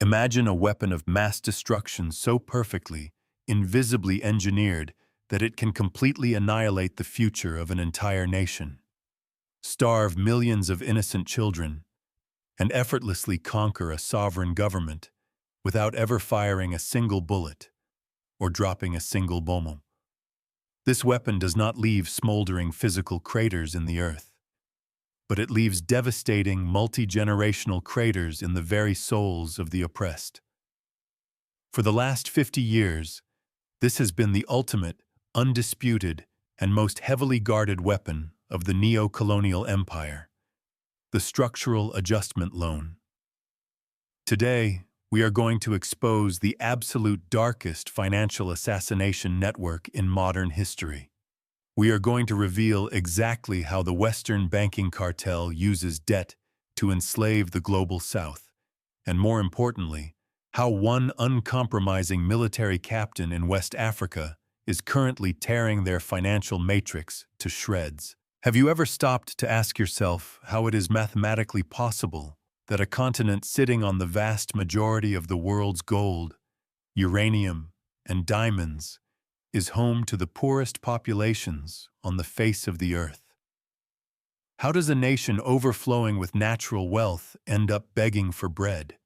Imagine a weapon of mass destruction so perfectly, invisibly engineered that it can completely annihilate the future of an entire nation, starve millions of innocent children, and effortlessly conquer a sovereign government without ever firing a single bullet or dropping a single bomb. This weapon does not leave smoldering physical craters in the earth, but it leaves devastating multi-generational craters in the very souls of the oppressed. For the last 50 years, this has been the ultimate, undisputed, and most heavily guarded weapon of the neo-colonial empire, the structural adjustment loan. Today, we are going to expose the absolute darkest financial assassination network in modern history. We are going to reveal exactly how the Western banking cartel uses debt to enslave the global South, and more importantly, how one uncompromising military captain in West Africa is currently tearing their financial matrix to shreds. Have you ever stopped to ask yourself how it is mathematically possible that a continent sitting on the vast majority of the world's gold, uranium, and diamonds is home to the poorest populations on the face of the earth? How does a nation overflowing with natural wealth end up begging for bread?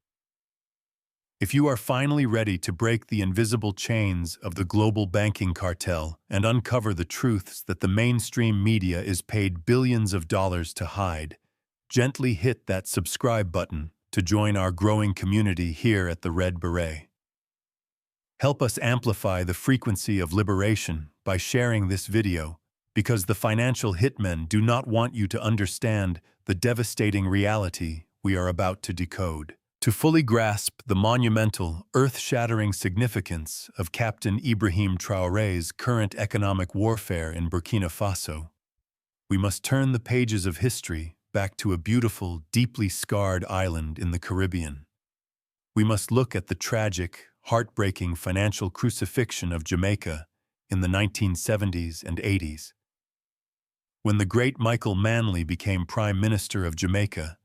If you are finally ready to break the invisible chains of the global banking cartel and uncover the truths that the mainstream media is paid billions of dollars to hide, gently hit that subscribe button to join our growing community here at the Red Beret. Help us amplify the frequency of liberation by sharing this video, because the financial hitmen do not want you to understand the devastating reality we are about to decode. To fully grasp the monumental, earth-shattering significance of Captain Ibrahim Traoré's current economic warfare in Burkina Faso, we must turn the pages of history back to a beautiful, deeply scarred island in the Caribbean. We must look at the tragic, heartbreaking financial crucifixion of Jamaica in the 1970s and 80s. When the great Michael Manley became Prime Minister of Jamaica,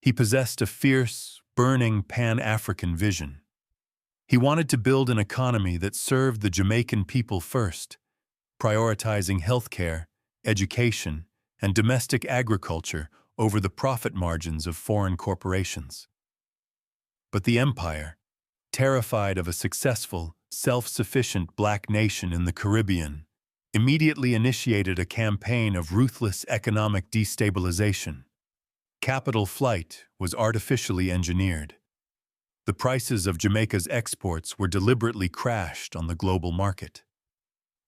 he possessed a fierce, burning Pan-African vision. He wanted to build an economy that served the Jamaican people first, prioritizing healthcare, education, and domestic agriculture over the profit margins of foreign corporations. But the empire, terrified of a successful, self-sufficient black nation in the Caribbean, immediately initiated a campaign of ruthless economic destabilization. Capital flight was artificially engineered. The prices of Jamaica's exports were deliberately crashed on the global market.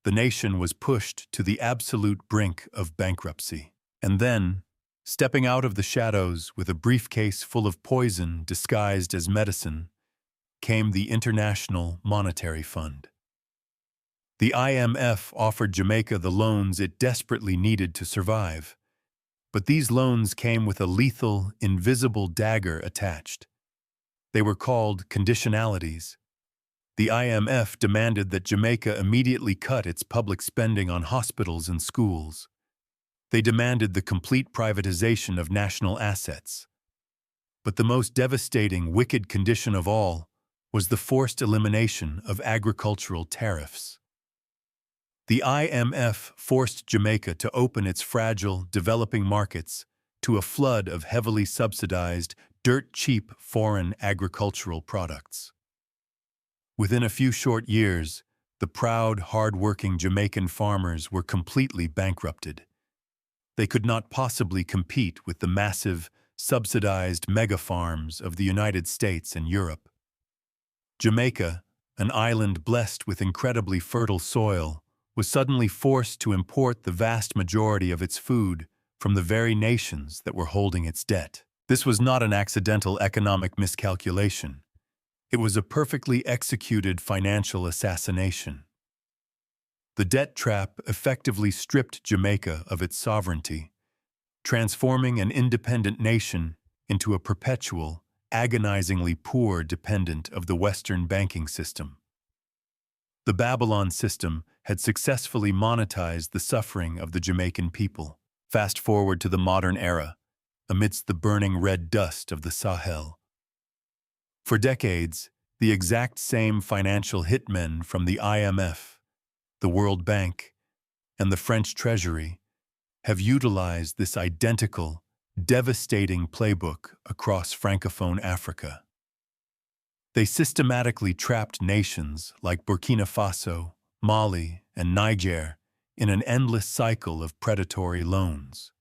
The nation was pushed to the absolute brink of bankruptcy. And then, stepping out of the shadows with a briefcase full of poison disguised as medicine, came the International Monetary Fund. The IMF offered Jamaica the loans it desperately needed to survive. But these loans came with a lethal, invisible dagger attached. They were called conditionalities. The IMF demanded that Jamaica immediately cut its public spending on hospitals and schools. They demanded the complete privatization of national assets. But the most devastating, wicked condition of all was the forced elimination of agricultural tariffs. The IMF forced Jamaica to open its fragile, developing markets to a flood of heavily subsidized, dirt-cheap foreign agricultural products. Within a few short years, the proud, hard-working Jamaican farmers were completely bankrupted. They could not possibly compete with the massive, subsidized mega-farms of the United States and Europe. Jamaica, an island blessed with incredibly fertile soil, was suddenly forced to import the vast majority of its food from the very nations that were holding its debt. This was not an accidental economic miscalculation. It was a perfectly executed financial assassination. The debt trap effectively stripped Jamaica of its sovereignty, transforming an independent nation into a perpetual, agonizingly poor dependent of the Western banking system. The Babylon system had successfully monetized the suffering of the Jamaican people. Fast forward to the modern era, amidst the burning red dust of the Sahel. For decades, the exact same financial hitmen from the IMF, the World Bank, and the French Treasury have utilized this identical, devastating playbook across Francophone Africa. They systematically trapped nations like Burkina Faso, Mali, and Niger in an endless cycle of predatory loans.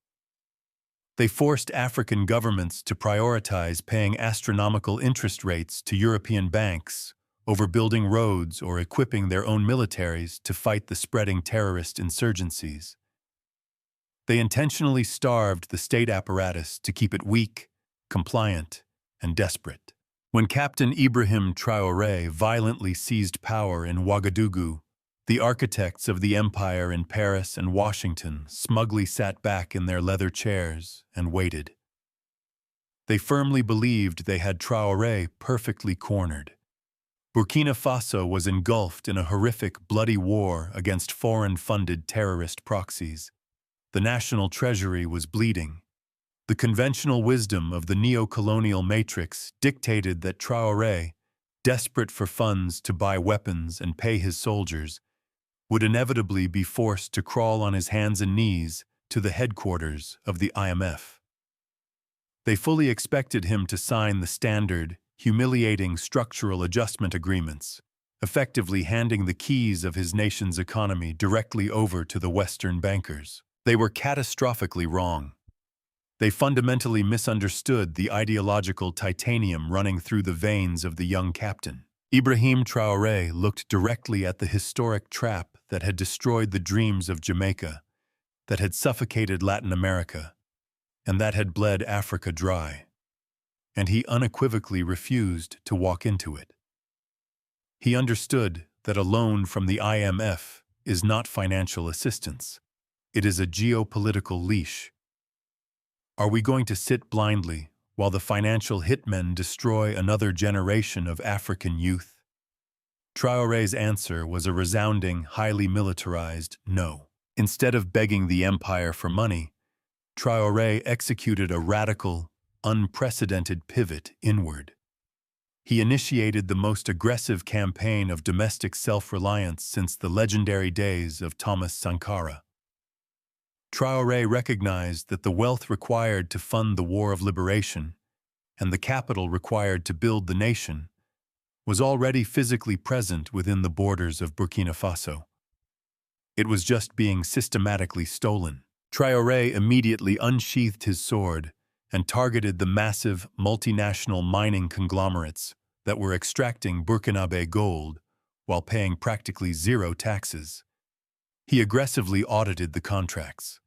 They forced African governments to prioritize paying astronomical interest rates to European banks over building roads or equipping their own militaries to fight the spreading terrorist insurgencies. They intentionally starved the state apparatus to keep it weak, compliant, and desperate. When Captain Ibrahim Traoré violently seized power in Ouagadougou, the architects of the empire in Paris and Washington smugly sat back in their leather chairs and waited. They firmly believed they had Traoré perfectly cornered. Burkina Faso was engulfed in a horrific, bloody war against foreign-funded terrorist proxies. The national treasury was bleeding. The conventional wisdom of the neo-colonial matrix dictated that Traoré, desperate for funds to buy weapons and pay his soldiers, would inevitably be forced to crawl on his hands and knees to the headquarters of the IMF. They fully expected him to sign the standard, humiliating structural adjustment agreements, effectively handing the keys of his nation's economy directly over to the Western bankers. They were catastrophically wrong. They fundamentally misunderstood the ideological titanium running through the veins of the young captain. Ibrahim Traoré looked directly at the historic trap that had destroyed the dreams of Jamaica, that had suffocated Latin America, and that had bled Africa dry. And he unequivocally refused to walk into it. He understood that a loan from the IMF is not financial assistance. It is a geopolitical leash. Are we going to sit blindly while the financial hitmen destroy another generation of African youth? Traoré's answer was a resounding, highly militarized no. Instead of begging the empire for money, Traoré executed a radical, unprecedented pivot inward. He initiated the most aggressive campaign of domestic self-reliance since the legendary days of Thomas Sankara. Traoré recognized that the wealth required to fund the war of liberation and the capital required to build the nation was already physically present within the borders of Burkina Faso. It was just being systematically stolen. Traoré immediately unsheathed his sword and targeted the massive multinational mining conglomerates that were extracting Burkinabe gold while paying practically zero taxes. He aggressively audited the contracts.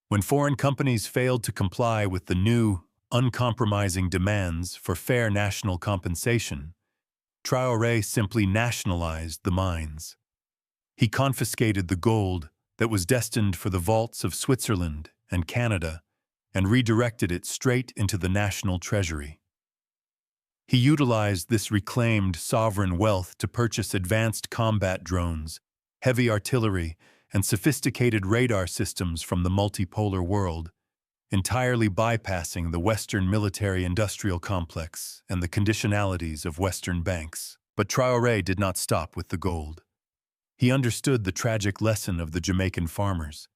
When foreign companies failed to comply with the new, uncompromising demands for fair national compensation, Traoré simply nationalized the mines. He confiscated the gold that was destined for the vaults of Switzerland and Canada and redirected it straight into the national treasury. He utilized this reclaimed sovereign wealth to purchase advanced combat drones, heavy artillery, and sophisticated radar systems from the multipolar world, entirely bypassing the Western military-industrial complex and the conditionalities of Western banks. But Traoré did not stop with the gold. He understood the tragic lesson of the Jamaican farmers.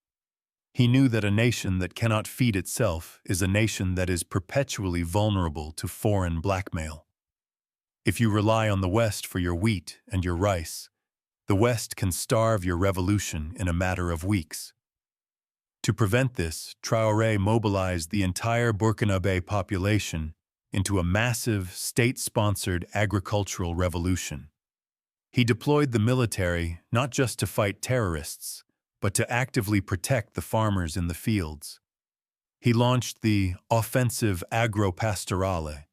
He knew that a nation that cannot feed itself is a nation that is perpetually vulnerable to foreign blackmail. If you rely on the West for your wheat and your rice, the West can starve your revolution in a matter of weeks. To prevent this, Traoré mobilized the entire Burkinabe population into a massive, state-sponsored agricultural revolution. He deployed the military not just to fight terrorists, but to actively protect the farmers in the fields. He launched the Offensive Agro-Pastorale,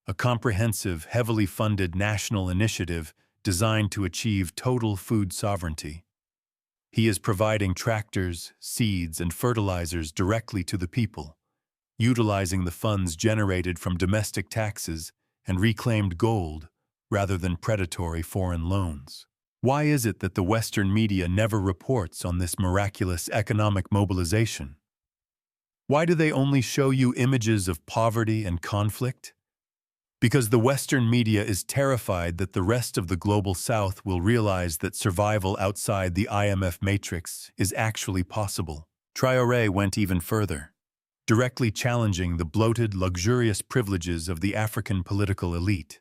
a comprehensive, heavily funded national initiative designed to achieve total food sovereignty. He is providing tractors, seeds, and fertilizers directly to the people, utilizing the funds generated from domestic taxes and reclaimed gold rather than predatory foreign loans. Why is it that the Western media never reports on this miraculous economic mobilization? Why do they only show you images of poverty and conflict? Because the Western media is terrified that the rest of the global South will realize that survival outside the IMF matrix is actually possible. Traoré went even further, directly challenging the bloated, luxurious privileges of the African political elite,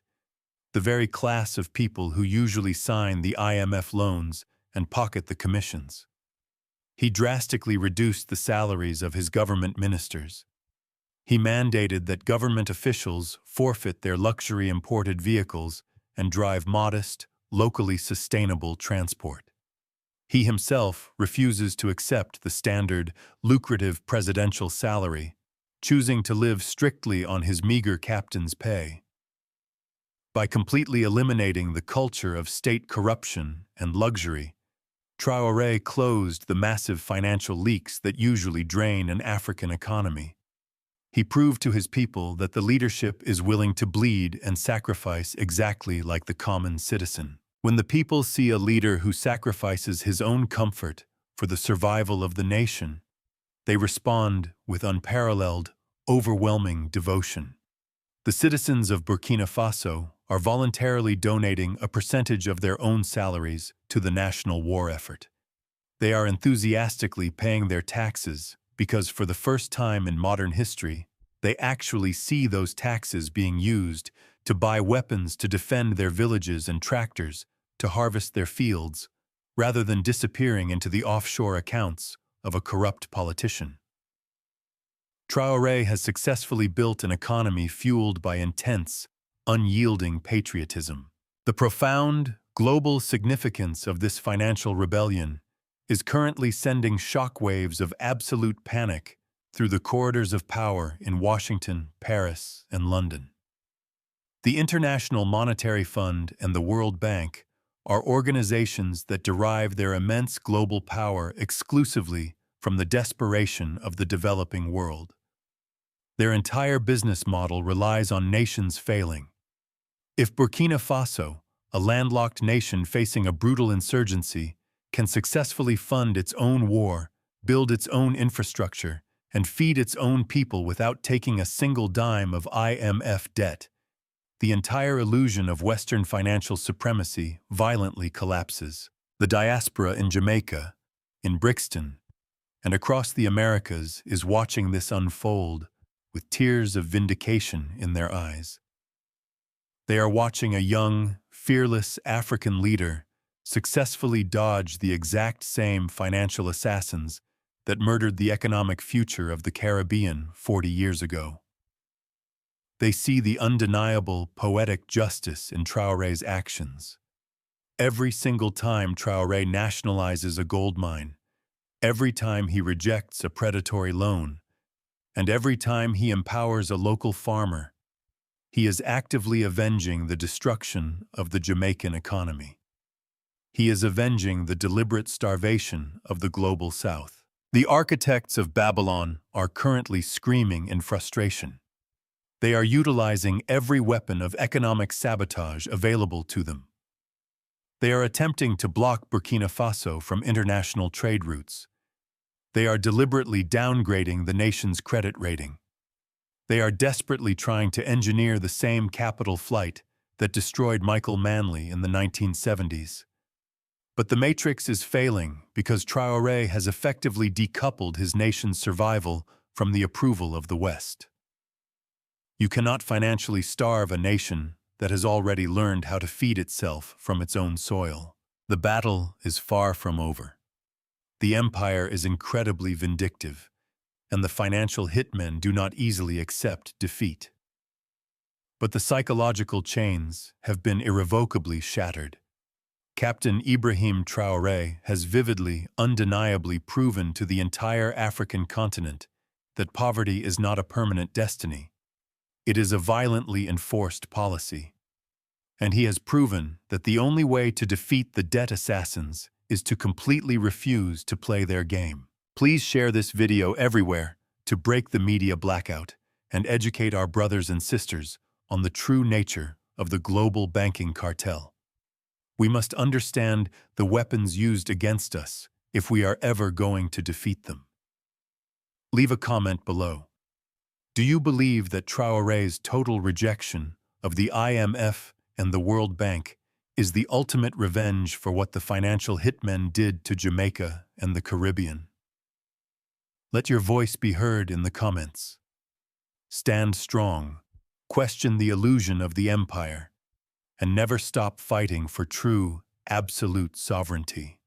the very class of people who usually sign the IMF loans and pocket the commissions. He drastically reduced the salaries of his government ministers. He mandated that government officials forfeit their luxury imported vehicles and drive modest, locally sustainable transport. He himself refuses to accept the standard, lucrative presidential salary, choosing to live strictly on his meager captain's pay. By completely eliminating the culture of state corruption and luxury, Traoré closed the massive financial leaks that usually drain an African economy. He proved to his people that the leadership is willing to bleed and sacrifice exactly like the common citizen. When the people see a leader who sacrifices his own comfort for the survival of the nation, they respond with unparalleled, overwhelming devotion. The citizens of Burkina Faso are voluntarily donating a percentage of their own salaries to the national war effort. They are enthusiastically paying their taxes because for the first time in modern history, they actually see those taxes being used to buy weapons to defend their villages and tractors to harvest their fields, rather than disappearing into the offshore accounts of a corrupt politician. Traoré has successfully built an economy fueled by intense, unyielding patriotism. The profound, global significance of this financial rebellion is currently sending shockwaves of absolute panic through the corridors of power in Washington, Paris, and London. The International Monetary Fund and the World Bank are organizations that derive their immense global power exclusively from the desperation of the developing world. Their entire business model relies on nations failing. If Burkina Faso, a landlocked nation facing a brutal insurgency, can successfully fund its own war, build its own infrastructure, and feed its own people without taking a single dime of IMF debt, the entire illusion of Western financial supremacy violently collapses. The diaspora in Jamaica, in Brixton, and across the Americas is watching this unfold with tears of vindication in their eyes. They are watching a young, fearless African leader successfully dodge the exact same financial assassins that murdered the economic future of the Caribbean 40 years ago. They see the undeniable, poetic justice in Traoré's actions. Every single time Traoré nationalizes a gold mine, every time he rejects a predatory loan, and every time he empowers a local farmer, he is actively avenging the destruction of the Jamaican economy. He is avenging the deliberate starvation of the global South. The architects of Babylon are currently screaming in frustration. They are utilizing every weapon of economic sabotage available to them. They are attempting to block Burkina Faso from international trade routes. They are deliberately downgrading the nation's credit rating. They are desperately trying to engineer the same capital flight that destroyed Michael Manley in the 1970s. But the matrix is failing because Traoré has effectively decoupled his nation's survival from the approval of the West. You cannot financially starve a nation that has already learned how to feed itself from its own soil. The battle is far from over. The empire is incredibly vindictive, and the financial hitmen do not easily accept defeat. But the psychological chains have been irrevocably shattered. Captain Ibrahim Traoré has vividly, undeniably proven to the entire African continent that poverty is not a permanent destiny. It is a violently enforced policy. And he has proven that the only way to defeat the debt assassins is to completely refuse to play their game. Please share this video everywhere to break the media blackout and educate our brothers and sisters on the true nature of the global banking cartel. We must understand the weapons used against us if we are ever going to defeat them. Leave a comment below. Do you believe that Traoré's total rejection of the IMF and the World Bank is the ultimate revenge for what the financial hitmen did to Jamaica and the Caribbean. Let your voice be heard in the comments. Stand strong, question the illusion of the empire, and never stop fighting for true, absolute sovereignty.